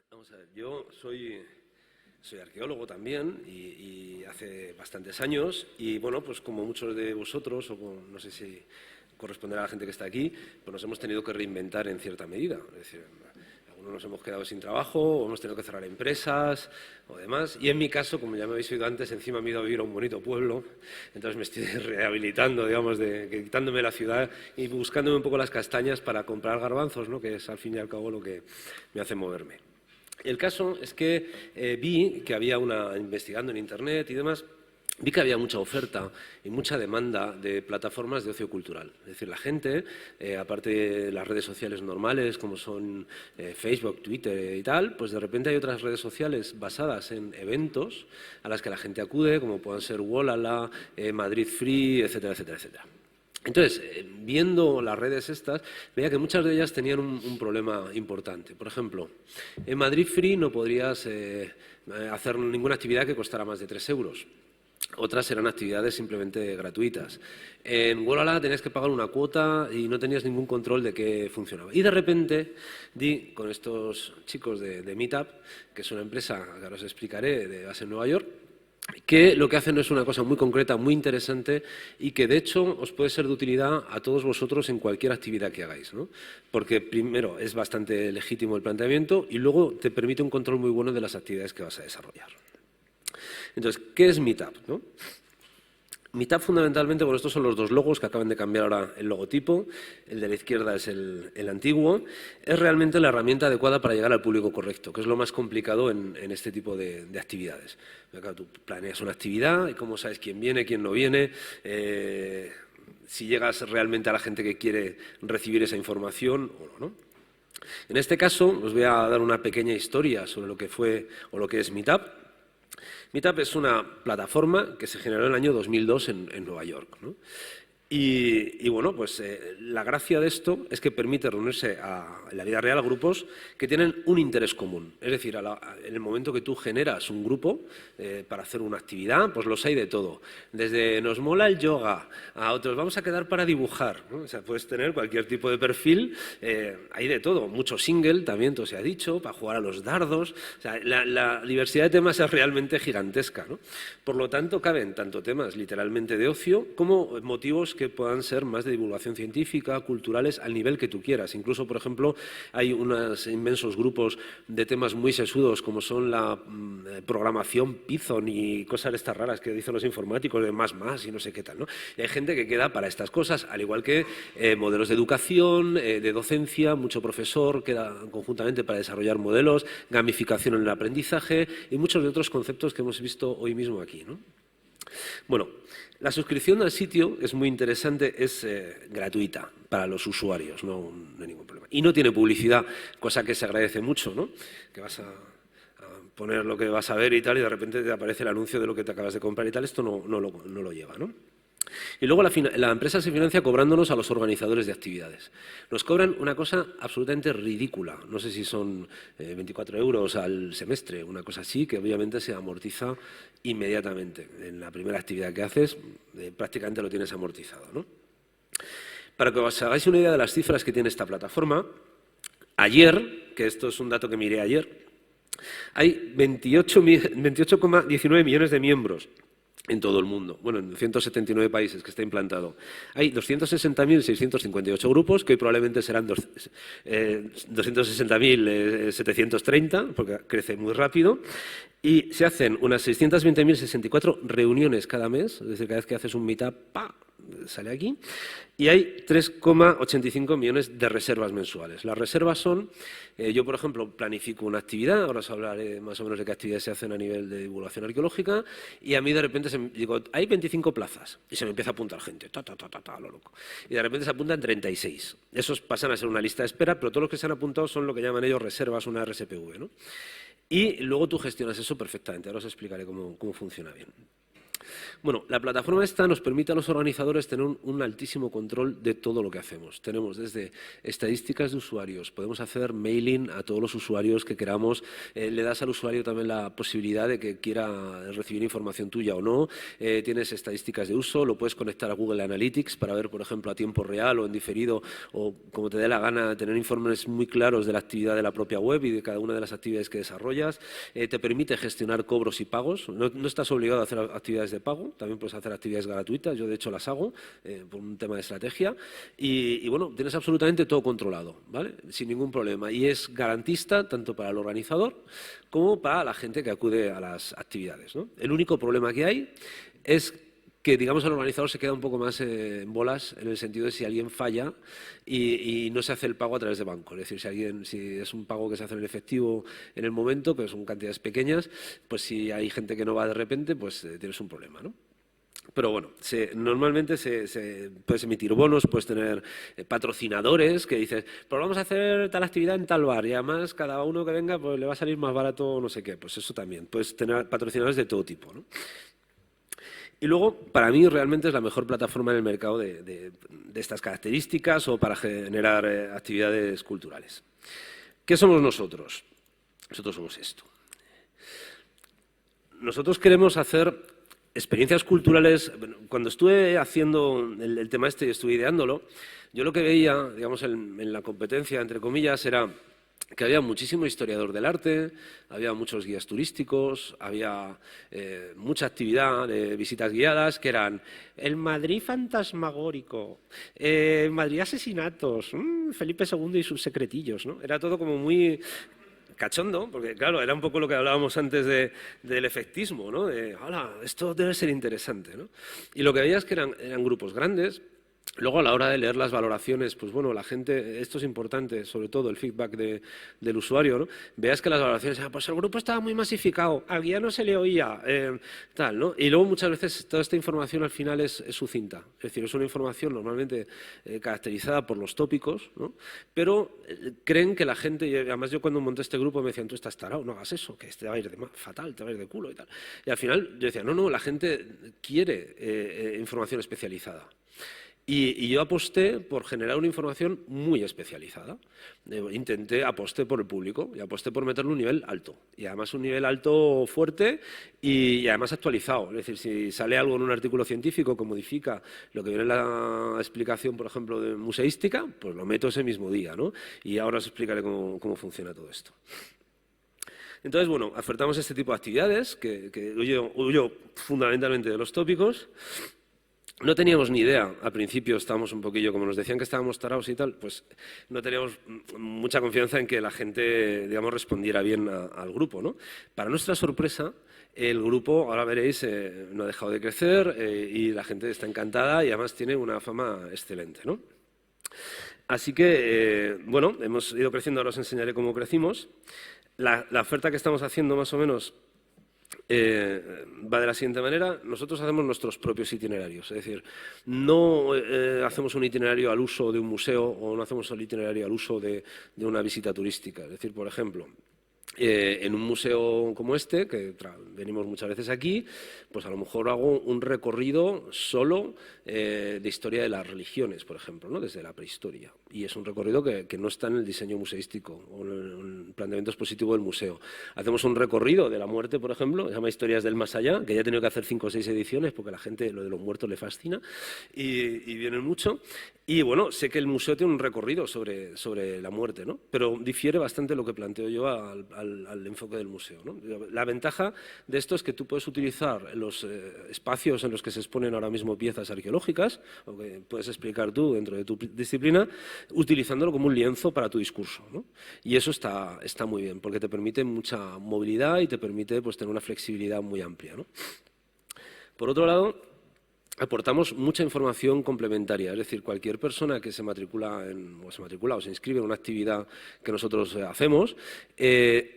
Vamos a ver, yo soy arqueólogo también y hace bastantes años y bueno, pues como muchos de vosotros, no sé si corresponderá a la gente que está aquí, pues nos hemos tenido que reinventar en cierta medida. Es decir, algunos nos hemos quedado sin trabajo, o hemos tenido que cerrar empresas o demás. Y en mi caso, como ya me habéis oído antes, encima me he ido a vivir a un bonito pueblo, entonces me estoy rehabilitando, digamos, quitándome la ciudad y buscándome un poco las castañas para comprar garbanzos, ¿no? Que es al fin y al cabo lo que me hace moverme. El caso es que vi que había investigando en Internet y demás, vi que había mucha oferta y mucha demanda de plataformas de ocio cultural. Es decir, la gente, aparte de las redes sociales normales como son Facebook, Twitter y tal, pues de repente hay otras redes sociales basadas en eventos a las que la gente acude, como puedan ser Wolala, Madrid Free, etcétera, etcétera, etcétera. Entonces, viendo las redes estas, veía que muchas de ellas tenían un problema importante. Por ejemplo, en Madrid Free no podrías hacer ninguna actividad que costara más de 3 euros. Otras eran actividades simplemente gratuitas. En Wolala tenías que pagar una cuota y no tenías ningún control de qué funcionaba. Y de repente di con estos chicos de Meetup, que es una empresa que ahora os explicaré, de base en Nueva York, que lo que hacen es una cosa muy concreta, muy interesante y que de hecho os puede ser de utilidad a todos vosotros en cualquier actividad que hagáis, ¿no? Porque primero es bastante legítimo el planteamiento y luego te permite un control muy bueno de las actividades que vas a desarrollar. Entonces, ¿qué es Meetup, no? Meetup fundamentalmente, bueno, estos son los dos logos que acaban de cambiar ahora el logotipo, el de la izquierda es el antiguo, es realmente la herramienta adecuada para llegar al público correcto, que es lo más complicado en este tipo de actividades. Claro, tú planeas una actividad y cómo sabes quién viene, quién no viene, si llegas realmente a la gente que quiere recibir esa información o no, ¿no? En este caso os voy a dar una pequeña historia sobre lo que fue o lo que es Meetup. Meetup es una plataforma que se generó en el año 2002 en Nueva York, ¿no? Y bueno, pues la gracia de esto es que permite reunirse en la vida real a grupos que tienen un interés común. Es decir, en el momento que tú generas un grupo para hacer una actividad, pues los hay de todo. Desde nos mola el yoga, a otros vamos a quedar para dibujar, ¿no? O sea, puedes tener cualquier tipo de perfil, hay de todo. Mucho single, también todo se ha dicho, para jugar a los dardos. O sea, la diversidad de temas es realmente gigantesca, ¿no? Por lo tanto, caben tanto temas literalmente de ocio como motivos que puedan ser más de divulgación científica, culturales, al nivel que tú quieras. Incluso, por ejemplo, hay unos inmensos grupos de temas muy sesudos como son la programación Python y cosas de estas raras que dicen los informáticos de más y no sé qué tal, ¿no? Y hay gente que queda para estas cosas, al igual que modelos de educación, de docencia, mucho profesor queda conjuntamente para desarrollar modelos, gamificación en el aprendizaje y muchos de otros conceptos que hemos visto hoy mismo aquí, ¿no? Bueno, la suscripción al sitio es muy interesante, es gratuita para los usuarios, no hay ningún problema. Y no tiene publicidad, cosa que se agradece mucho, ¿no? Que vas a poner lo que vas a ver y tal y de repente te aparece el anuncio de lo que te acabas de comprar y tal, esto no lo lleva, ¿no? Y luego la empresa se financia cobrándonos a los organizadores de actividades. Nos cobran una cosa absolutamente ridícula. No sé si son 24 euros al semestre, una cosa así, que obviamente se amortiza inmediatamente. En la primera actividad que haces, prácticamente lo tienes amortizado, ¿no? Para que os hagáis una idea de las cifras que tiene esta plataforma, ayer, que esto es un dato que miré ayer, hay 28,19 millones de miembros en todo el mundo, bueno, en 179 países que está implantado. Hay 260.658 grupos, que hoy probablemente serán 260.730, porque crece muy rápido, y se hacen unas 620.064 reuniones cada mes, es decir, cada vez que haces un meetup, ¡pa!, sale aquí, y hay 3,85 millones de reservas mensuales. Las reservas son, yo por ejemplo planifico una actividad, ahora os hablaré más o menos de qué actividades se hacen a nivel de divulgación arqueológica, y a mí de repente digo, hay 25 plazas, y se me empieza a apuntar gente, lo loco, y de repente se apuntan 36. Esos pasan a ser una lista de espera, pero todos los que se han apuntado son lo que llaman ellos reservas, una RSPV, ¿no? Y luego tú gestionas eso perfectamente, ahora os explicaré cómo funciona bien. Bueno, la plataforma esta nos permite a los organizadores tener un altísimo control de todo lo que hacemos. Tenemos desde estadísticas de usuarios, podemos hacer mailing a todos los usuarios que queramos, le das al usuario también la posibilidad de que quiera recibir información tuya o no, tienes estadísticas de uso, lo puedes conectar a Google Analytics para ver, por ejemplo, a tiempo real o en diferido o como te dé la gana, tener informes muy claros de la actividad de la propia web y de cada una de las actividades que desarrollas. Te permite gestionar cobros y pagos, no estás obligado a hacer actividades de pago, también puedes hacer actividades gratuitas, yo de hecho las hago por un tema de estrategia y bueno, tienes absolutamente todo controlado, ¿vale? Sin ningún problema y es garantista tanto para el organizador como para la gente que acude a las actividades, ¿no? El único problema que hay es que, digamos, el organizador se queda un poco más en bolas en el sentido de si alguien falla y no se hace el pago a través de banco. Es decir, si es un pago que se hace en efectivo en el momento, que son cantidades pequeñas, pues si hay gente que no va de repente, pues tienes un problema, ¿no? Pero bueno, normalmente puedes emitir bonos, puedes tener patrocinadores que dices, pues vamos a hacer tal actividad en tal bar y además cada uno que venga pues le va a salir más barato no sé qué. Pues eso también, puedes tener patrocinadores de todo tipo, ¿no? Y luego, para mí, realmente es la mejor plataforma en el mercado de estas características o para generar actividades culturales. ¿Qué somos nosotros? Nosotros somos esto. Nosotros queremos hacer experiencias culturales. Cuando estuve haciendo el tema este y estuve ideándolo, yo lo que veía, digamos, en la competencia, entre comillas, era que había muchísimo historiador del arte, había muchos guías turísticos, había mucha actividad de visitas guiadas que eran el Madrid fantasmagórico, Madrid asesinatos, Felipe II y sus secretillos, ¿no? Era todo como muy cachondo, porque claro, era un poco lo que hablábamos antes del efectismo, ¿no? De, ¡hala, esto debe ser interesante!, ¿no? Y lo que veía es que eran grupos grandes. Luego, a la hora de leer las valoraciones, pues bueno, la gente, esto es importante, sobre todo el feedback del usuario, ¿no? Veas que las valoraciones, pues el grupo estaba muy masificado, al guía no se le oía, tal, ¿no? Y luego muchas veces toda esta información al final es sucinta, es decir, es una información normalmente caracterizada por los tópicos, ¿no? Pero creen que la gente, y además yo cuando monté este grupo me decían, tú estás tarado, no hagas eso, que te va a ir fatal, te va a ir de culo y tal. Y al final yo decía, no, la gente quiere información especializada. Y yo aposté por generar una información muy especializada. Aposté por el público y aposté por meterle un nivel alto. Y además un nivel alto fuerte y además actualizado. Es decir, si sale algo en un artículo científico que modifica lo que viene en la explicación, por ejemplo, de museística, pues lo meto ese mismo día, ¿no? Y ahora os explicaré cómo funciona todo esto. Entonces, bueno, ofertamos este tipo de actividades que huyo fundamentalmente de los tópicos. No teníamos ni idea, al principio estábamos un poquillo, como nos decían que estábamos tarados y tal, pues no teníamos mucha confianza en que la gente, digamos, respondiera bien al grupo, ¿no? Para nuestra sorpresa, el grupo, ahora veréis, no ha dejado de crecer y la gente está encantada y además tiene una fama excelente, ¿no? Así que, bueno, hemos ido creciendo, ahora os enseñaré cómo crecimos. La oferta que estamos haciendo más o menos va de la siguiente manera. Nosotros hacemos nuestros propios itinerarios, es decir, no hacemos un itinerario al uso de un museo o no hacemos el itinerario al uso de una visita turística. Es decir, por ejemplo, en un museo como este, que venimos muchas veces aquí, pues a lo mejor hago un recorrido solo de historia de las religiones, por ejemplo, ¿no? Desde la prehistoria. Y es un recorrido que no está en el diseño museístico o en el planteamiento expositivo del museo. Hacemos un recorrido de la muerte, por ejemplo, se llama Historias del Más Allá, que ya he tenido que hacer 5 o 6 ediciones porque a la gente lo de los muertos le fascina y vienen mucho. Y bueno, sé que el museo tiene un recorrido sobre la muerte, ¿no? Pero difiere bastante lo que planteo yo al enfoque del museo, ¿no? La ventaja de esto es que tú puedes utilizar los espacios en los que se exponen ahora mismo piezas arqueológicas, o que puedes explicar tú dentro de tu disciplina, utilizándolo como un lienzo para tu discurso, ¿no? Y eso está muy bien, porque te permite mucha movilidad y te permite pues, tener una flexibilidad muy amplia, ¿no? Por otro lado, aportamos mucha información complementaria, es decir, cualquier persona que se matricula o se inscribe en una actividad que nosotros hacemos,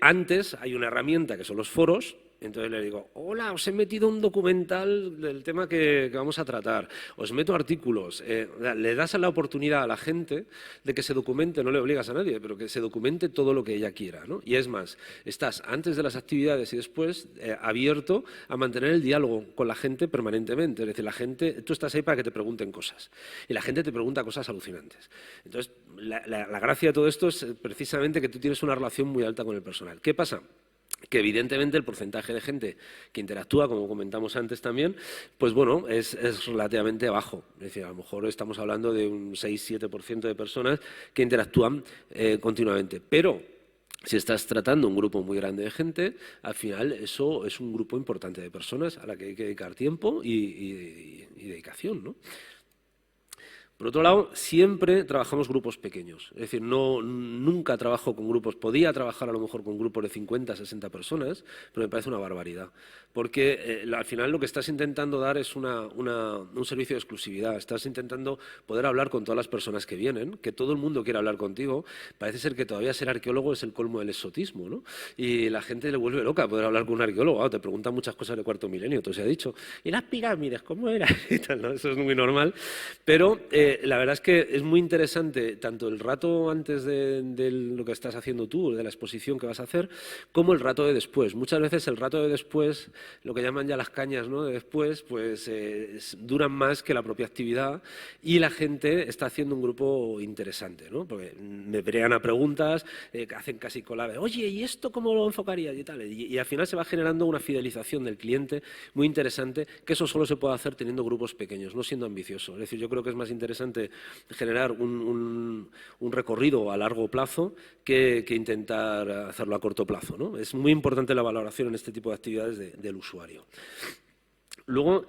antes hay una herramienta que son los foros, Entonces le digo, hola, os he metido un documental del tema que vamos a tratar, os meto artículos. Le das la oportunidad a la gente de que se documente, no le obligas a nadie, pero que se documente todo lo que ella quiera, ¿no? Y es más, estás antes de las actividades y después abierto a mantener el diálogo con la gente permanentemente. Es decir, la gente, tú estás ahí para que te pregunten cosas y la gente te pregunta cosas alucinantes. Entonces, la gracia de todo esto es precisamente que tú tienes una relación muy alta con el personal. ¿Qué pasa? Que evidentemente el porcentaje de gente que interactúa, como comentamos antes también, pues bueno, es relativamente bajo. Es decir, a lo mejor estamos hablando de un 6-7% de personas que interactúan continuamente. Pero si estás tratando un grupo muy grande de gente, al final eso es un grupo importante de personas a la que hay que dedicar tiempo y dedicación, ¿no? Por otro lado, siempre trabajamos grupos pequeños. Es decir, nunca trabajo con grupos. Podía trabajar a lo mejor con grupos de 50, 60 personas, pero me parece una barbaridad. Porque al final lo que estás intentando dar es un servicio de exclusividad. Estás intentando poder hablar con todas las personas que vienen, que todo el mundo quiere hablar contigo. Parece ser que todavía ser arqueólogo es el colmo del exotismo, ¿no? Y la gente le vuelve loca poder hablar con un arqueólogo. Te preguntan muchas cosas de cuarto milenio, todo se ha dicho. ¿Y las pirámides cómo eran? Y tal, ¿no? Eso es muy normal. Pero la verdad es que es muy interesante tanto el rato antes de lo que estás haciendo tú, de la exposición que vas a hacer, como el rato de después. Muchas veces el rato de después, lo que llaman ya las cañas, ¿no?, de después, pues duran más que la propia actividad y la gente está haciendo un grupo interesante, ¿no? Porque me bregan a preguntas, hacen casi colave, oye, ¿y esto cómo lo enfocarías? Y tal. Y al final se va generando una fidelización del cliente muy interesante, que eso solo se puede hacer teniendo grupos pequeños, no siendo ambicioso. Es decir, yo creo que es más interesante generar un recorrido a largo plazo que intentar hacerlo a corto plazo, ¿no? Es muy importante la valoración en este tipo de actividades del usuario. Luego,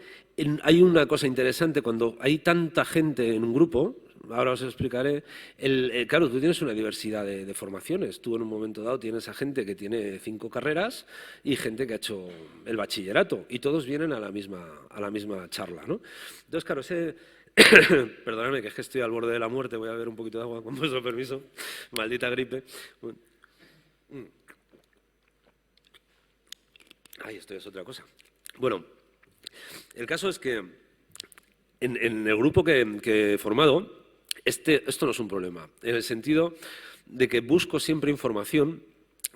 hay una cosa interesante, cuando hay tanta gente en un grupo, ahora os explicaré, claro, tú tienes una diversidad de formaciones. Tú en un momento dado tienes a gente que tiene 5 carreras y gente que ha hecho el bachillerato y todos vienen a la misma charla, ¿no? Entonces, claro, perdóname, que es que estoy al borde de la muerte, voy a beber un poquito de agua, con vuestro permiso, maldita gripe. Ay, esto es otra cosa. Bueno, el caso es que en el grupo que he formado, esto no es un problema, en el sentido de que busco siempre información.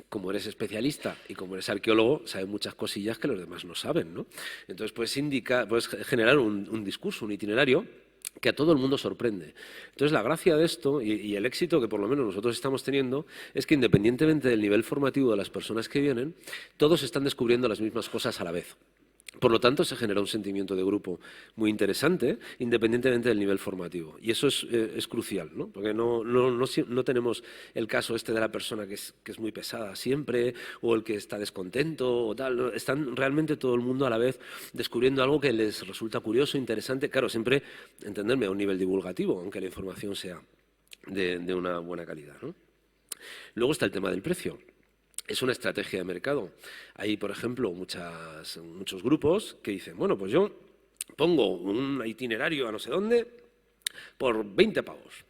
Como eres especialista y como eres arqueólogo, sabes muchas cosillas que los demás no saben, ¿no? Entonces puedes generar un discurso, un itinerario que a todo el mundo sorprende. Entonces la gracia de esto y el éxito que por lo menos nosotros estamos teniendo es que independientemente del nivel formativo de las personas que vienen, todos están descubriendo las mismas cosas a la vez. Por lo tanto, se genera un sentimiento de grupo muy interesante, independientemente del nivel formativo. Y eso es crucial, ¿no? Porque no tenemos el caso este de la persona que es muy pesada siempre, o el que está descontento, o tal. Están realmente todo el mundo a la vez descubriendo algo que les resulta curioso, interesante. Claro, siempre, entenderme, a un nivel divulgativo, aunque la información sea de una buena calidad, ¿no? Luego está el tema del precio. Es una estrategia de mercado. Hay, por ejemplo, muchos grupos que dicen, bueno, pues yo pongo un itinerario a no sé dónde por 20 pavos,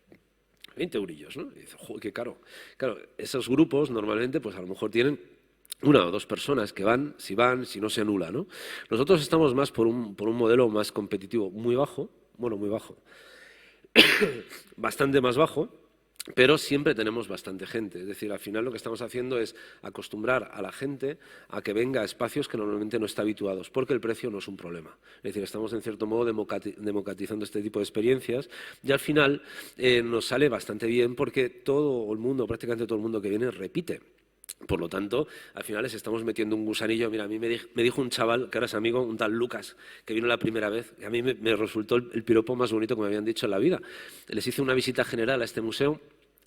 20 eurillos, ¿no? Y dice, joder, qué caro. Claro, esos grupos normalmente, pues a lo mejor tienen 1 o 2 personas que van, si no se anula, ¿no? Nosotros estamos más por un modelo más competitivo, muy bajo, bueno, muy bajo, bastante más bajo, pero siempre tenemos bastante gente. Es decir, al final lo que estamos haciendo es acostumbrar a la gente a que venga a espacios que normalmente no está habituados, porque el precio no es un problema. Es decir, estamos en cierto modo democratizando este tipo de experiencias y al final nos sale bastante bien porque todo el mundo, prácticamente todo el mundo que viene, repite. Por lo tanto, al final les estamos metiendo un gusanillo. Mira, a mí me dijo un chaval, que ahora es amigo, un tal Lucas, que vino la primera vez, y a mí me resultó el piropo más bonito que me habían dicho en la vida. Les hice una visita general a este museo,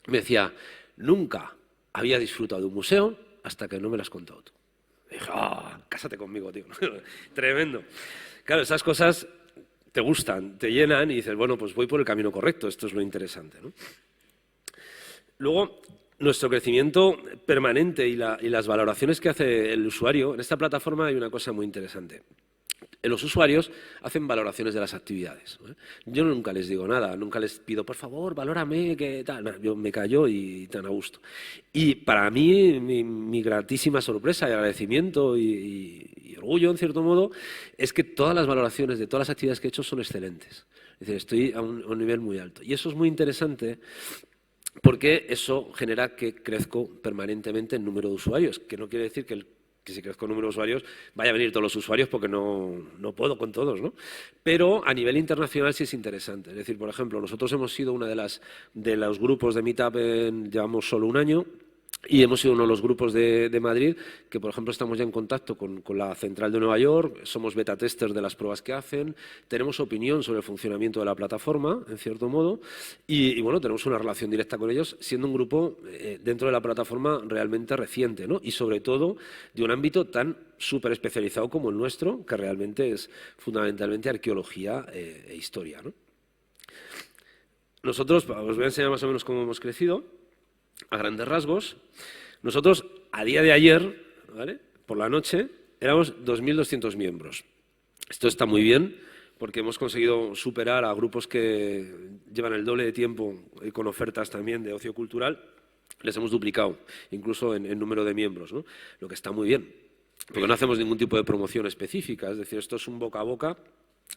me decía, nunca había disfrutado de un museo hasta que no me lo has contado tú. Y dije, cásate conmigo, tío. Tremendo. Claro, esas cosas te gustan, te llenan y dices, bueno, pues voy por el camino correcto, esto es lo interesante, ¿no? Luego, nuestro crecimiento permanente y las valoraciones que hace el usuario, en esta plataforma hay una cosa muy interesante. los usuarios hacen valoraciones de las actividades, ¿vale? Yo nunca les digo nada, nunca les pido, por favor, valórame, que tal. No, yo me callo y tan a gusto. Y para mí, mi gratísima sorpresa y agradecimiento y orgullo, en cierto modo, es que todas las valoraciones de todas las actividades que he hecho son excelentes. Es decir, estoy a un nivel muy alto. Y eso es muy interesante porque eso genera que crezco permanentemente en número de usuarios, que no quiere decir que si crezco en número de usuarios vaya a venir todos los usuarios porque no puedo con todos, ¿no? Pero a nivel internacional sí es interesante. Es decir, por ejemplo, nosotros hemos sido una de los grupos de Meetup, llevamos solo un año. Y hemos sido uno de los grupos de Madrid que, por ejemplo, estamos ya en contacto con la central de Nueva York, somos beta testers de las pruebas que hacen, tenemos opinión sobre el funcionamiento de la plataforma, en cierto modo, y bueno, tenemos una relación directa con ellos, siendo un grupo dentro de la plataforma realmente reciente, ¿no? Y sobre todo de un ámbito tan súper especializado como el nuestro, que realmente es fundamentalmente arqueología e historia, ¿no? Nosotros, os voy a enseñar más o menos cómo hemos crecido. A grandes rasgos, nosotros a día de ayer, ¿vale?, por la noche, éramos 2.200 miembros. Esto está muy bien porque hemos conseguido superar a grupos que llevan el doble de tiempo y con ofertas también de ocio cultural. Les hemos duplicado, incluso en número de miembros, ¿no? Lo que está muy bien, porque no hacemos ningún tipo de promoción específica. Es decir, esto es un boca a boca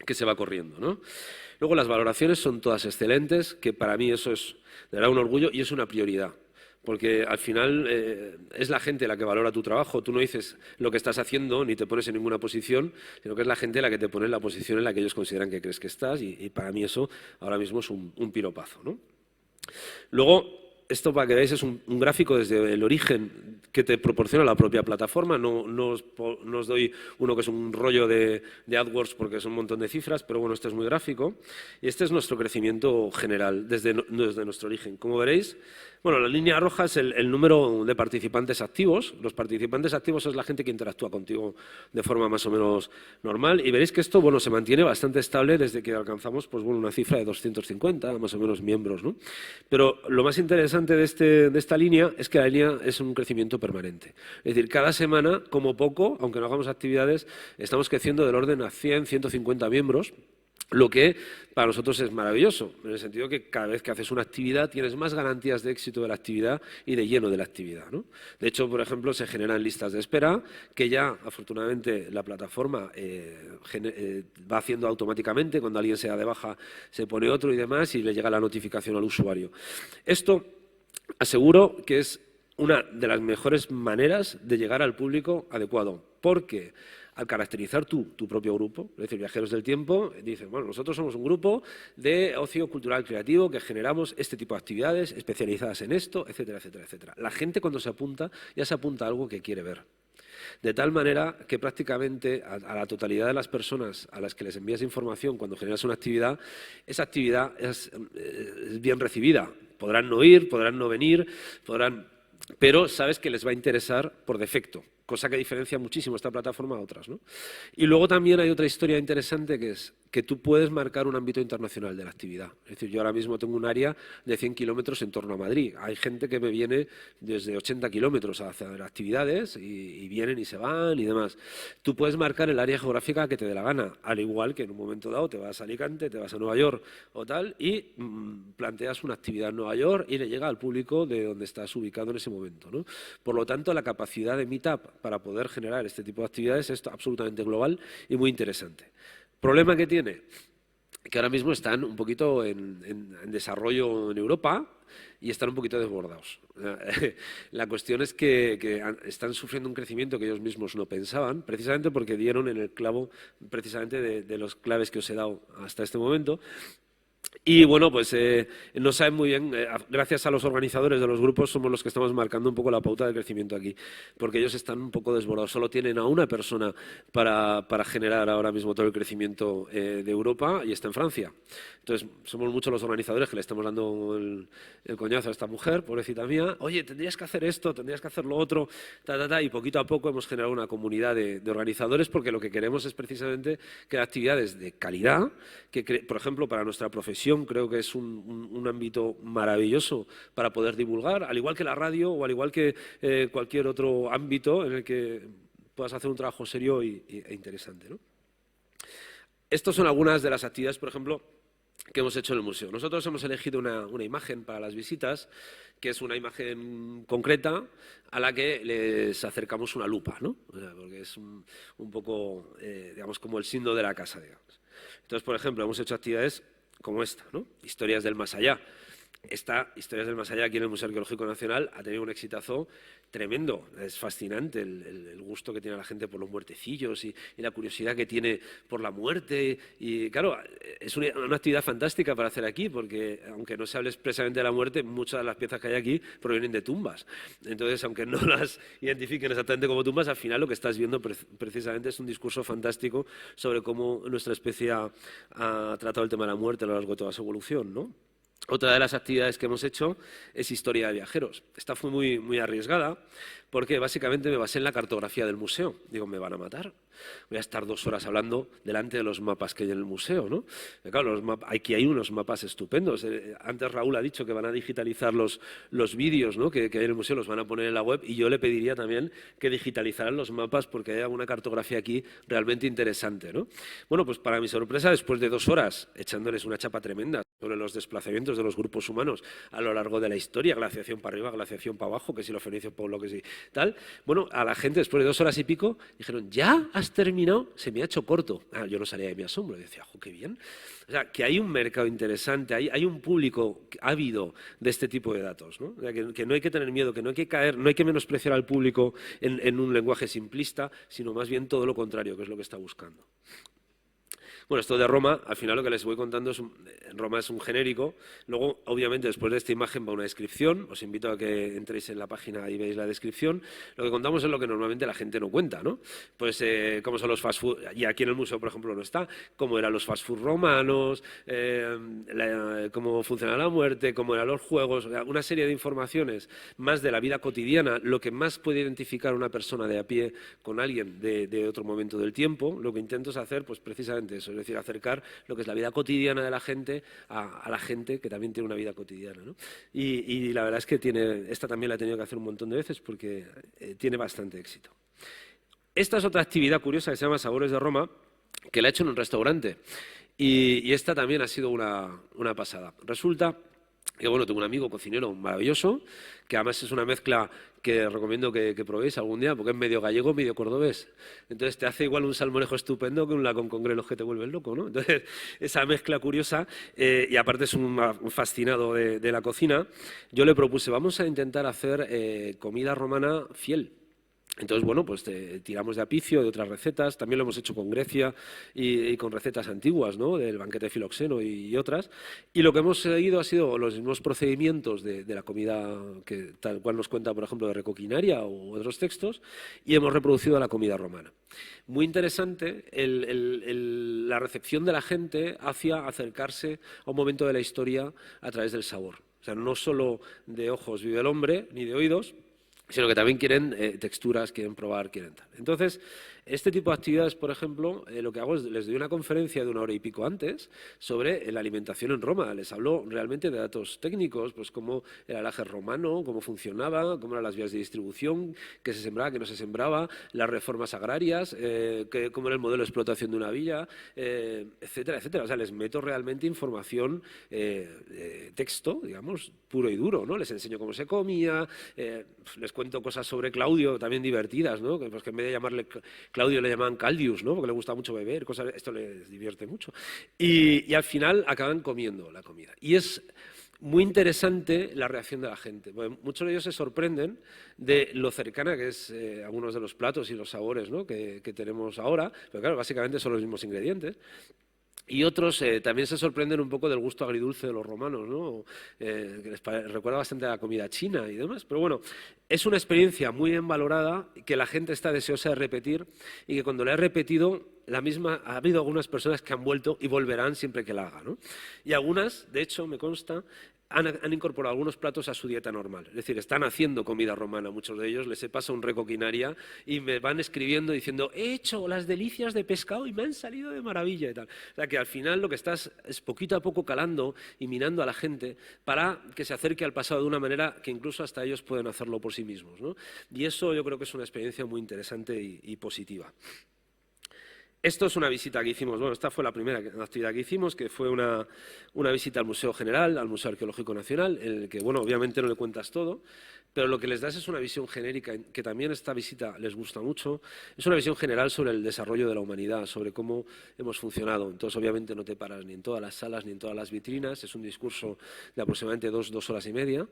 que se va corriendo, ¿no? Luego las valoraciones son todas excelentes, que para mí eso es de verdad un orgullo y es una prioridad. Porque al final es la gente la que valora tu trabajo. Tú no dices lo que estás haciendo ni te pones en ninguna posición, sino que es la gente la que te pone en la posición en la que ellos consideran que crees que estás y para mí eso ahora mismo es un piropazo, ¿no? Luego, esto para que veáis es un gráfico desde el origen que te proporciona la propia plataforma. No os doy uno que es un rollo de AdWords porque es un montón de cifras, pero bueno, este es muy gráfico. Y este es nuestro crecimiento general desde nuestro origen. Como veréis, bueno, la línea roja es el número de participantes activos. Los participantes activos es la gente que interactúa contigo de forma más o menos normal. Y veréis que esto, bueno, se mantiene bastante estable desde que alcanzamos, pues bueno, una cifra de 250 más o menos miembros, ¿no? Pero lo más interesante de esta línea es que la línea es un crecimiento permanente. Es decir, cada semana, como poco, aunque no hagamos actividades, estamos creciendo del orden a 100, 150 miembros. Lo que para nosotros es maravilloso, en el sentido que cada vez que haces una actividad tienes más garantías de éxito de la actividad y de lleno de la actividad, ¿no? De hecho, por ejemplo, se generan listas de espera que ya, afortunadamente, la plataforma va haciendo automáticamente. Cuando alguien se da de baja, se pone otro y demás y le llega la notificación al usuario. Esto aseguro que es una de las mejores maneras de llegar al público adecuado, porque al caracterizar tu propio grupo, es decir, Viajeros del Tiempo, dicen, bueno, nosotros somos un grupo de ocio cultural creativo que generamos este tipo de actividades especializadas en esto, etcétera, etcétera, etcétera. La gente cuando se apunta, ya se apunta a algo que quiere ver. De tal manera que prácticamente a la totalidad de las personas a las que les envías información cuando generas una actividad, esa actividad es bien recibida. Podrán no ir, podrán no venir, pero sabes que les va a interesar por defecto, cosa que diferencia muchísimo esta plataforma a otras, ¿no? Y luego también hay otra historia interesante que es que tú puedes marcar un ámbito internacional de la actividad. Es decir, yo ahora mismo tengo un área de 100 kilómetros en torno a Madrid. Hay gente que me viene desde 80 kilómetros a hacer actividades y vienen y se van y demás. Tú puedes marcar el área geográfica que te dé la gana, al igual que en un momento dado te vas a Alicante, te vas a Nueva York o tal y planteas una actividad en Nueva York y le llega al público de donde estás ubicado en ese momento, ¿no? Por lo tanto, la capacidad de Meetup para poder generar este tipo de actividades es absolutamente global y muy interesante. ¿Problema que tiene? Que ahora mismo están un poquito en desarrollo en Europa y están un poquito desbordados. La cuestión es que están sufriendo un crecimiento que ellos mismos no pensaban, precisamente porque dieron en el clavo precisamente de los claves que os he dado hasta este momento. Y bueno, pues no saben muy bien, gracias a los organizadores de los grupos somos los que estamos marcando un poco la pauta de crecimiento aquí, porque ellos están un poco desbordados, solo tienen a una persona para generar ahora mismo todo el crecimiento de Europa y está en Francia. Entonces, somos muchos los organizadores que le estamos dando el coñazo a esta mujer, pobrecita mía, oye, tendrías que hacer esto, tendrías que hacer lo otro, y poquito a poco hemos generado una comunidad de organizadores porque lo que queremos es precisamente crear actividades de calidad, que por ejemplo, para nuestra profesión creo que es un ámbito maravilloso para poder divulgar, al igual que la radio o al igual que cualquier otro ámbito en el que puedas hacer un trabajo serio e interesante, ¿no? Estas son algunas de las actividades, por ejemplo, que hemos hecho en el museo. Nosotros hemos elegido una imagen para las visitas, que es una imagen concreta a la que les acercamos una lupa, ¿no? O sea, porque es un poco, digamos, como el signo de la casa, digamos. Entonces, por ejemplo, hemos hecho actividades como esta, ¿no? Historias del más allá. Esta Historias del Más Allá aquí en el Museo Arqueológico Nacional ha tenido un exitazo tremendo. Es fascinante el gusto que tiene la gente por los muertecillos y la curiosidad que tiene por la muerte. Y claro, es una actividad fantástica para hacer aquí, porque aunque no se hable expresamente de la muerte, muchas de las piezas que hay aquí provienen de tumbas. Entonces, aunque no las identifiquen exactamente como tumbas, al final lo que estás viendo precisamente es un discurso fantástico sobre cómo nuestra especie ha tratado el tema de la muerte a lo largo de toda su evolución, ¿no? Otra de las actividades que hemos hecho es historia de viajeros. Esta fue muy arriesgada porque básicamente me basé en la cartografía del museo. Digo, me van a matar. Voy a estar 2 horas hablando delante de los mapas que hay en el museo, ¿no? Claro, aquí hay unos mapas estupendos. Antes Raúl ha dicho que van a digitalizar los vídeos, ¿no?, que hay en el museo, los van a poner en la web, y yo le pediría también que digitalizaran los mapas porque hay alguna cartografía aquí realmente interesante, ¿no? Bueno, pues para mi sorpresa, después de 2 horas echándoles una chapa tremenda sobre los desplazamientos de los grupos humanos a lo largo de la historia, glaciación para arriba, glaciación para abajo, que si lo fenicio, Pablo, que si tal. Bueno, a la gente después de 2 horas y pico dijeron, ¿ya has terminado? Se me ha hecho corto. Yo no salía de mi asombro, y decía, ¡jo, qué bien! O sea, que hay un mercado interesante, hay un público ávido de este tipo de datos, ¿no? O sea, que no hay que tener miedo, que no hay que caer, no hay que menospreciar al público en un lenguaje simplista, sino más bien todo lo contrario, que es lo que está buscando. Bueno, esto de Roma, al final lo que les voy contando Roma es un genérico. Luego, obviamente, después de esta imagen va una descripción. Os invito a que entréis en la página y veáis la descripción. Lo que contamos es lo que normalmente la gente no cuenta, ¿no? Pues cómo son los fast food, y aquí en el museo, por ejemplo, no está, cómo eran los fast food romanos, cómo funciona la muerte, cómo eran los juegos, una serie de informaciones más de la vida cotidiana, lo que más puede identificar una persona de a pie con alguien de otro momento del tiempo. Lo que intento es hacer, pues precisamente eso, es decir, acercar lo que es la vida cotidiana de la gente a la gente que también tiene una vida cotidiana, ¿no? Y la verdad es que esta también la he tenido que hacer un montón de veces porque tiene bastante éxito. Esta es otra actividad curiosa que se llama Sabores de Roma, que la he hecho en un restaurante. Y esta también ha sido una pasada. Resulta que, bueno, tengo un amigo cocinero maravilloso, que además es una mezcla que recomiendo que probéis algún día, porque es medio gallego, medio cordobés. Entonces te hace igual un salmorejo estupendo que un lacón con grelos que te vuelve loco, ¿no? Entonces, esa mezcla curiosa, y aparte es un fascinado de la cocina, yo le propuse, vamos a intentar hacer comida romana fiel. Entonces, bueno, pues tiramos de Apicio, de otras recetas, también lo hemos hecho con Grecia y con recetas antiguas, ¿no?, del banquete de Filoxeno y otras. Y lo que hemos seguido ha sido los mismos procedimientos de la comida que tal cual nos cuenta, por ejemplo, de Recoquinaria o otros textos, y hemos reproducido la comida romana. Muy interesante la recepción de la gente hacia acercarse a un momento de la historia a través del sabor. O sea, no solo de ojos vive el hombre, ni de oídos, sino que también quieren texturas, quieren probar, quieren tal. Entonces, este tipo de actividades, por ejemplo, lo que hago es les doy una conferencia de 1 hora y pico antes sobre la alimentación en Roma. Les hablo realmente de datos técnicos, pues cómo era el ajer romano, cómo funcionaba, cómo eran las vías de distribución, qué se sembraba, qué no se sembraba, las reformas agrarias, cómo era el modelo de explotación de una villa, etcétera, etcétera. O sea, les meto realmente información, texto, digamos, puro y duro, ¿no? Les enseño cómo se comía, les cuento cosas sobre Claudio también divertidas, ¿no? Pues que en vez de llamarle Claudio le llamaban Caldius, ¿no?, porque le gusta mucho beber, esto les divierte mucho. Y al final acaban comiendo la comida. Y es muy interesante la reacción de la gente. Porque muchos de ellos se sorprenden de lo cercana que es algunos de los platos y los sabores, ¿no?, que tenemos ahora, pero claro, básicamente son los mismos ingredientes. Y otros también se sorprenden un poco del gusto agridulce de los romanos, ¿no? Que les recuerda bastante a la comida china y demás. Pero bueno, es una experiencia muy bien valorada, que la gente está deseosa de repetir, y que cuando la he repetido, ha habido algunas personas que han vuelto y volverán siempre que la haga, ¿no? Y algunas, de hecho, me consta, han incorporado algunos platos a su dieta normal. Es decir, están haciendo comida romana, muchos de ellos. Les he pasado un Recoquinaria y me van escribiendo diciendo, he hecho las delicias de pescado y me han salido de maravilla y tal. O sea, que al final lo que estás es poquito a poco calando y minando a la gente para que se acerque al pasado de una manera que incluso hasta ellos pueden hacerlo por sí mismos, ¿no? Y eso yo creo que es una experiencia muy interesante y positiva. Esto es una visita que hicimos, bueno, esta fue la primera actividad que hicimos, que fue una visita al Museo General, al Museo Arqueológico Nacional, en el que, bueno, obviamente no le cuentas todo, pero lo que les das es una visión genérica, que también esta visita les gusta mucho, es una visión general sobre el desarrollo de la humanidad, sobre cómo hemos funcionado. Entonces, obviamente no te paras ni en todas las salas ni en todas las vitrinas, es un discurso de aproximadamente dos horas y media,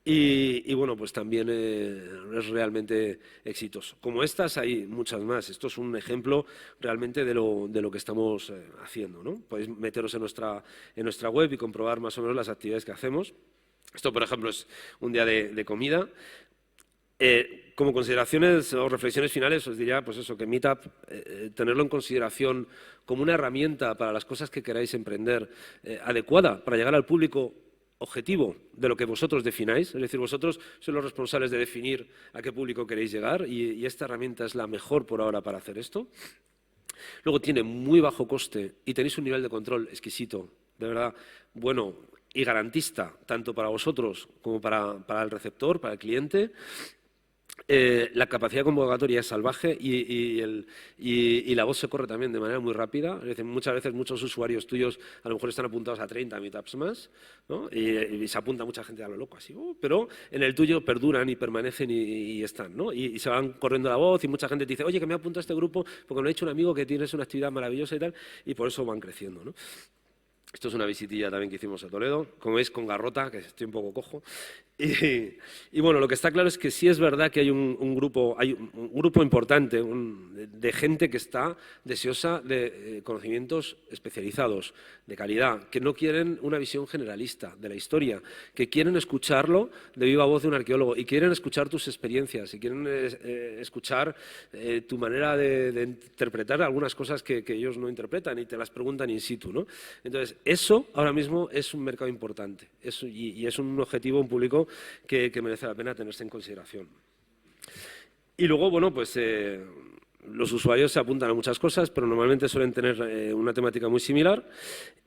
y bueno, pues también es realmente exitoso. Como estas hay muchas más, esto es un ejemplo realmente de lo que estamos haciendo, ¿no? Podéis meteros en nuestra web y comprobar más o menos las actividades que hacemos. Esto, por ejemplo, es un día de comida. Como consideraciones o reflexiones finales os diría pues eso, que Meetup, tenerlo en consideración como una herramienta para las cosas que queráis emprender, adecuada para llegar al público objetivo de lo que vosotros defináis, es decir, vosotros sois los responsables de definir a qué público queréis llegar y esta herramienta es la mejor por ahora para hacer esto. Luego tiene muy bajo coste y tenéis un nivel de control exquisito, de verdad, bueno y garantista, tanto para vosotros como para el receptor, para el cliente. La capacidad de convocatoria es salvaje y la voz se corre también de manera muy rápida. Es decir, muchas veces muchos usuarios tuyos a lo mejor están apuntados a 30 meetups más, ¿no? y se apunta mucha gente a lo loco, así, pero en el tuyo perduran y permanecen y están, ¿no? Y se van corriendo la voz y mucha gente te dice, oye, que me he apuntado a este grupo porque me lo ha dicho un amigo que tienes una actividad maravillosa y tal, y por eso van creciendo, ¿no? Esto es una visitilla también que hicimos a Toledo, como veis con garrota, que estoy un poco cojo. Y bueno, lo que está claro es que sí es verdad que hay un grupo importante de gente que está deseosa de conocimientos especializados, de calidad, que no quieren una visión generalista de la historia, que quieren escucharlo de viva voz de un arqueólogo y quieren escuchar tus experiencias y quieren escuchar tu manera de interpretar algunas cosas que ellos no interpretan y te las preguntan in situ, ¿no? Entonces, eso ahora mismo es un mercado importante y es un objetivo, un público que merece la pena tenerse en consideración. Y luego, bueno, pues los usuarios se apuntan a muchas cosas, pero normalmente suelen tener una temática muy similar.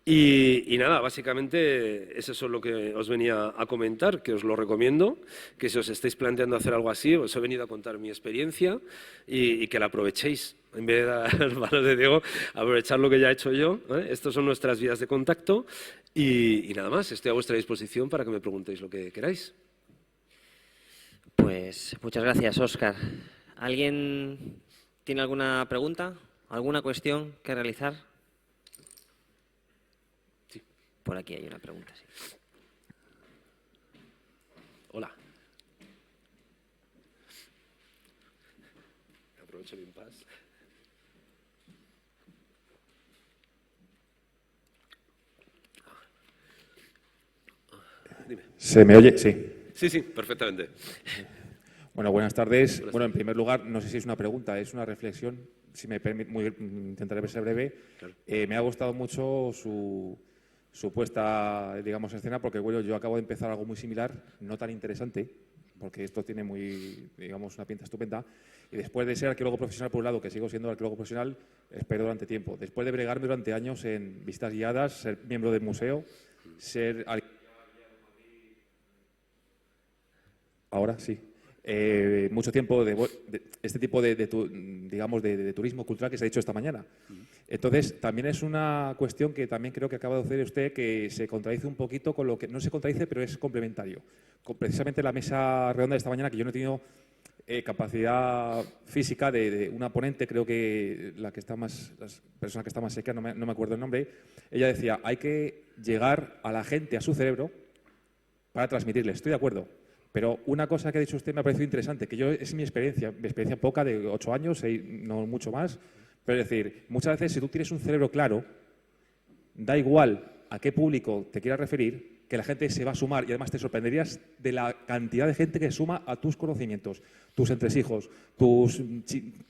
Y nada, básicamente es eso lo que os venía a comentar, que os lo recomiendo, que si os estáis planteando hacer algo así, os he venido a contar mi experiencia y que la aprovechéis. En vez de dar manos de Diego, aprovechar lo que ya he hecho yo, ¿eh? Estas son nuestras vías de contacto y nada más, estoy a vuestra disposición para que me preguntéis lo que queráis. Pues muchas gracias, Óscar. ¿Alguien tiene alguna pregunta? ¿Alguna cuestión que realizar? Sí. Por aquí hay una pregunta, sí. Hola. Aprovecho el impasse. Dime. ¿Se me oye? Sí. Sí, perfectamente. Bueno, buenas tardes. Bueno, en primer lugar, no sé si es una pregunta, es una reflexión. Si me permite, intentaré ser breve. Claro. Me ha gustado mucho su puesta, digamos, en escena, porque bueno, yo acabo de empezar algo muy similar, no tan interesante, porque esto tiene digamos, una pinta estupenda. Y después de ser arqueólogo profesional, por un lado, que sigo siendo arqueólogo profesional, espero durante tiempo. Después de bregarme durante años en visitas guiadas, ser miembro del museo, ser... Ahora sí. Mucho tiempo de este tipo digamos, de turismo cultural que se ha dicho esta mañana. Entonces, también es una cuestión que también creo que acaba de hacer usted, que se contradice un poquito con lo que... No se contradice, pero es complementario. Precisamente la mesa redonda de esta mañana, que yo no he tenido capacidad física de una ponente, creo que la persona que está más seca, no me acuerdo el nombre, ella decía, hay que llegar a la gente, a su cerebro, para transmitirle. Estoy de acuerdo. Pero una cosa que ha dicho usted me ha parecido interesante, que es mi experiencia poca de 8 años, no mucho más, pero es decir, muchas veces si tú tienes un cerebro claro, da igual a qué público te quieras referir, que la gente se va a sumar y además te sorprenderías de la cantidad de gente que suma a tus conocimientos, tus entresijos,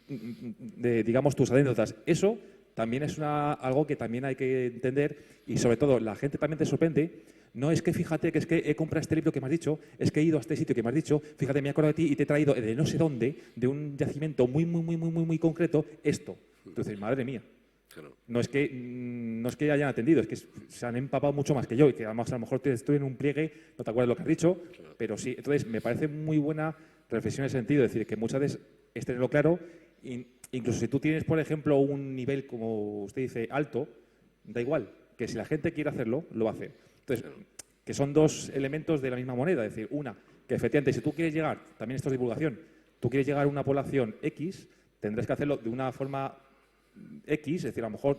digamos, tus anécdotas. Eso también es algo que también hay que entender y sobre todo la gente también te sorprende. No es que fíjate que es que he comprado este libro que me has dicho, es que he ido a este sitio que me has dicho, fíjate, me he acordado de ti y te he traído de no sé dónde, de un yacimiento muy concreto, esto. Entonces, madre mía. Claro. No es que hayan atendido, es que se han empapado mucho más que yo y que además a lo mejor estoy en un pliegue, no te acuerdas lo que has dicho, claro. Pero sí. Entonces, me parece muy buena reflexión en el sentido de decir que muchas veces es tenerlo claro y incluso si tú tienes, por ejemplo, un nivel, como usted dice, alto, da igual, que si la gente quiere hacerlo, lo va a hacer. Entonces, que son dos elementos de la misma moneda. Es decir, una, que efectivamente, si tú quieres llegar, también esto es divulgación, tú quieres llegar a una población X, tendrás que hacerlo de una forma X, es decir, a lo mejor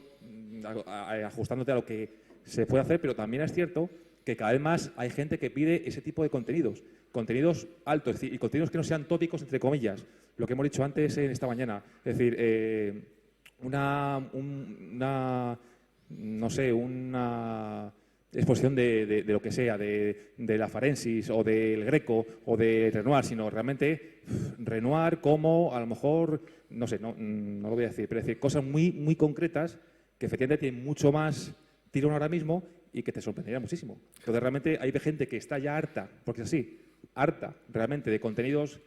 ajustándote a lo que se puede hacer, pero también es cierto que cada vez más hay gente que pide ese tipo de contenidos, contenidos altos, es decir, y contenidos que no sean tópicos, entre comillas, lo que hemos dicho antes en esta mañana. Es decir, no sé, una exposición de lo que sea, de la Farensis o del Greco o de Renoir, sino realmente Renoir como, a lo mejor, no sé, no lo voy a decir, pero es decir, cosas muy, muy concretas que efectivamente tienen mucho más tirón ahora mismo y que te sorprendería muchísimo. Entonces, realmente hay gente que está ya harta, porque es así, harta realmente de contenidos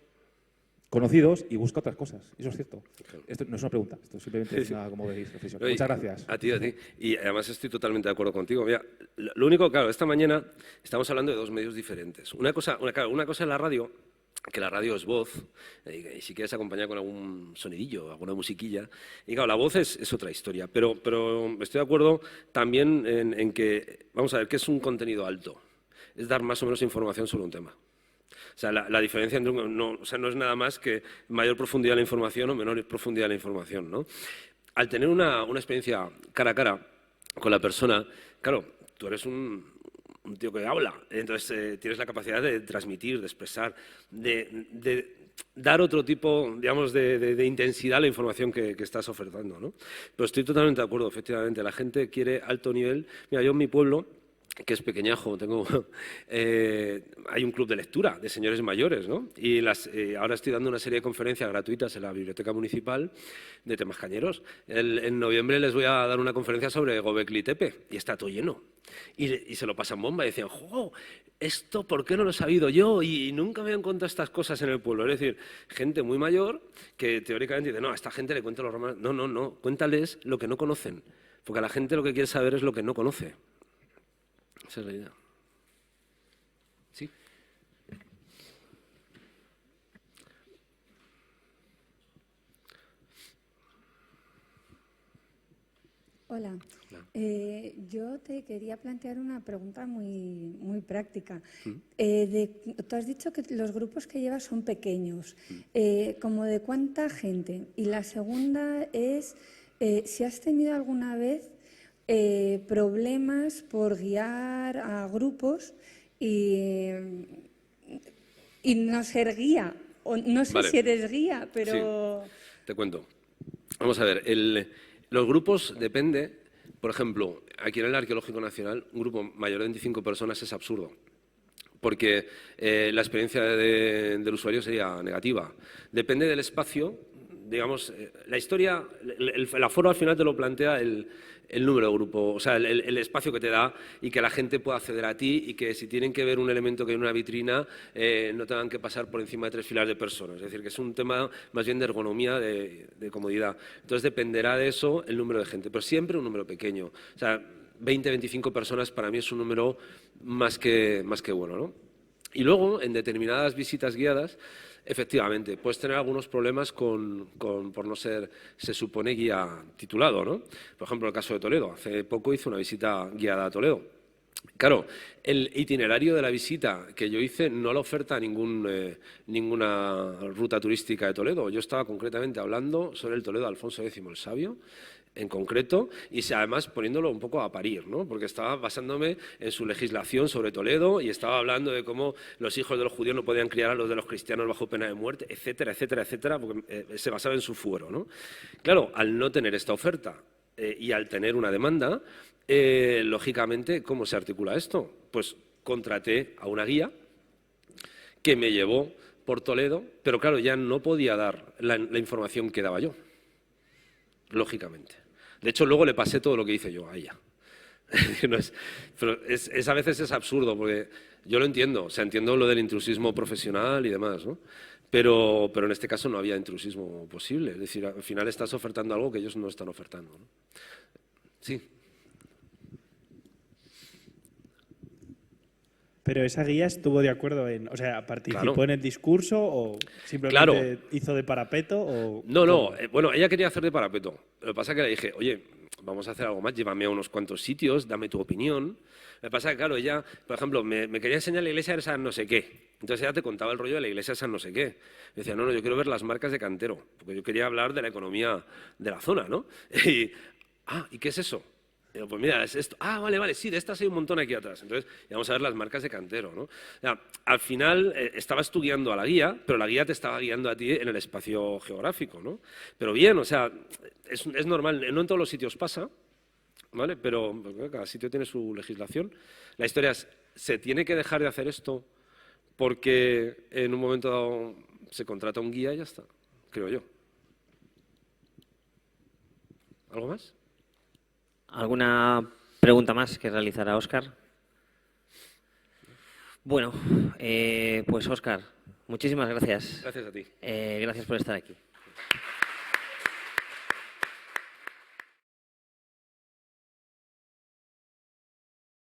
conocidos y busca otras cosas. Eso es cierto. Claro. Esto no es una pregunta, esto simplemente es una, como veis, reflexión. Muchas gracias. A ti. Y además estoy totalmente de acuerdo contigo. Mira, lo único, claro, esta mañana estamos hablando de dos medios diferentes. Una cosa es la radio, que la radio es voz, y si quieres acompañar con algún sonidillo, alguna musiquilla. Y claro, la voz es otra historia, pero estoy de acuerdo también en que, vamos a ver, ¿qué es un contenido alto? Es dar más o menos información sobre un tema. O sea, la diferencia entre no es nada más que mayor profundidad de la información o menor profundidad de la información, ¿no? Al tener una experiencia cara a cara con la persona, claro, tú eres un tío que habla, entonces tienes la capacidad de transmitir, de expresar, de dar otro tipo, digamos, de intensidad a la información que estás ofertando, ¿no? Pero estoy totalmente de acuerdo, efectivamente, la gente quiere alto nivel. Mira, yo en mi pueblo, que es pequeñajo, hay un club de lectura de señores mayores, ¿no? Y ahora estoy dando una serie de conferencias gratuitas en la biblioteca municipal de temas cañeros. En noviembre les voy a dar una conferencia sobre Gobekli Tepe y está todo lleno. Y se lo pasan bomba y decían, ¡jo! ¿Esto por qué no lo he sabido yo? Y nunca me habían contado estas cosas en el pueblo. Es decir, gente muy mayor que teóricamente dice, no, a esta gente le cuento los romanos. No, cuéntales lo que no conocen. Porque a la gente lo que quiere saber es lo que no conoce. Esa es la idea. ¿Sí? Hola. Yo te quería plantear una pregunta muy, muy práctica. Tú has dicho que los grupos que llevas son pequeños. ¿Como de cuánta gente? Y la segunda es si has tenido alguna vez problemas por guiar a grupos y no ser guía. O no sé si eres guía, pero... Sí, te cuento. Vamos a ver, los grupos depende, por ejemplo, aquí en el Arqueológico Nacional, un grupo mayor de 25 personas es absurdo, porque la experiencia del usuario sería negativa. Depende del espacio, digamos, la historia, el aforo al final te lo plantea el número de grupo, o sea, el espacio que te da y que la gente pueda acceder a ti y que si tienen que ver un elemento que hay en una vitrina no tengan que pasar por encima de 3 filas de personas. Es decir, que es un tema más bien de ergonomía, de comodidad. Entonces dependerá de eso el número de gente, pero siempre un número pequeño. O sea, 20, 25 personas para mí es un número más que bueno, ¿no? Y luego, en determinadas visitas guiadas, efectivamente, puedes tener algunos problemas por no ser, se supone, guía titulado, ¿no? Por ejemplo, el caso de Toledo. Hace poco hice una visita guiada a Toledo. Claro, el itinerario de la visita que yo hice no la oferta ninguna ruta turística de Toledo. Yo estaba concretamente hablando sobre el Toledo de Alfonso X el Sabio, en concreto, y además poniéndolo un poco a parir, ¿no? Porque estaba basándome en su legislación sobre Toledo y estaba hablando de cómo los hijos de los judíos no podían criar a los de los cristianos bajo pena de muerte, etcétera, etcétera, etcétera, porque se basaba en su fuero, ¿no? Claro, al no tener esta oferta y al tener una demanda, lógicamente, ¿cómo se articula esto? Pues contraté a una guía que me llevó por Toledo, pero claro, ya no podía dar la información que daba yo, lógicamente. De hecho, luego le pasé todo lo que hice yo a ella. Pero a veces es absurdo, porque yo lo entiendo, o sea, entiendo lo del intrusismo profesional y demás, ¿no? Pero en este caso no había intrusismo posible, es decir, al final estás ofertando algo que ellos no están ofertando, ¿no? Sí. Pero esa guía estuvo de acuerdo o sea, ¿participó Claro. en el discurso o simplemente Claro. hizo de parapeto? O No, bueno, ella quería hacer de parapeto. Lo que pasa es que le dije, oye, vamos a hacer algo más, llévame a unos cuantos sitios, dame tu opinión. Lo que pasa es que, claro, ella, por ejemplo, me quería enseñar la iglesia de San no sé qué. Entonces ella te contaba el rollo de la iglesia de San no sé qué. Yo decía, no, yo quiero ver las marcas de cantero, porque yo quería hablar de la economía de la zona, ¿no? ¿Y qué es eso? Y digo, pues mira, es esto. Vale, sí, de estas hay un montón aquí atrás. Entonces, vamos a ver las marcas de cantero, ¿no? O sea, al final, estabas tú guiando a la guía, pero la guía te estaba guiando a ti en el espacio geográfico, ¿no? Pero bien, o sea, es normal, no en todos los sitios pasa, ¿vale? Pero cada sitio tiene su legislación. La historia es, ¿se tiene que dejar de hacer esto porque en un momento dado se contrata un guía y ya está? Creo yo. ¿Algo más? ¿Alguna pregunta más que realizar a Óscar? Bueno, pues Óscar, muchísimas gracias. Gracias a ti. Gracias por estar aquí.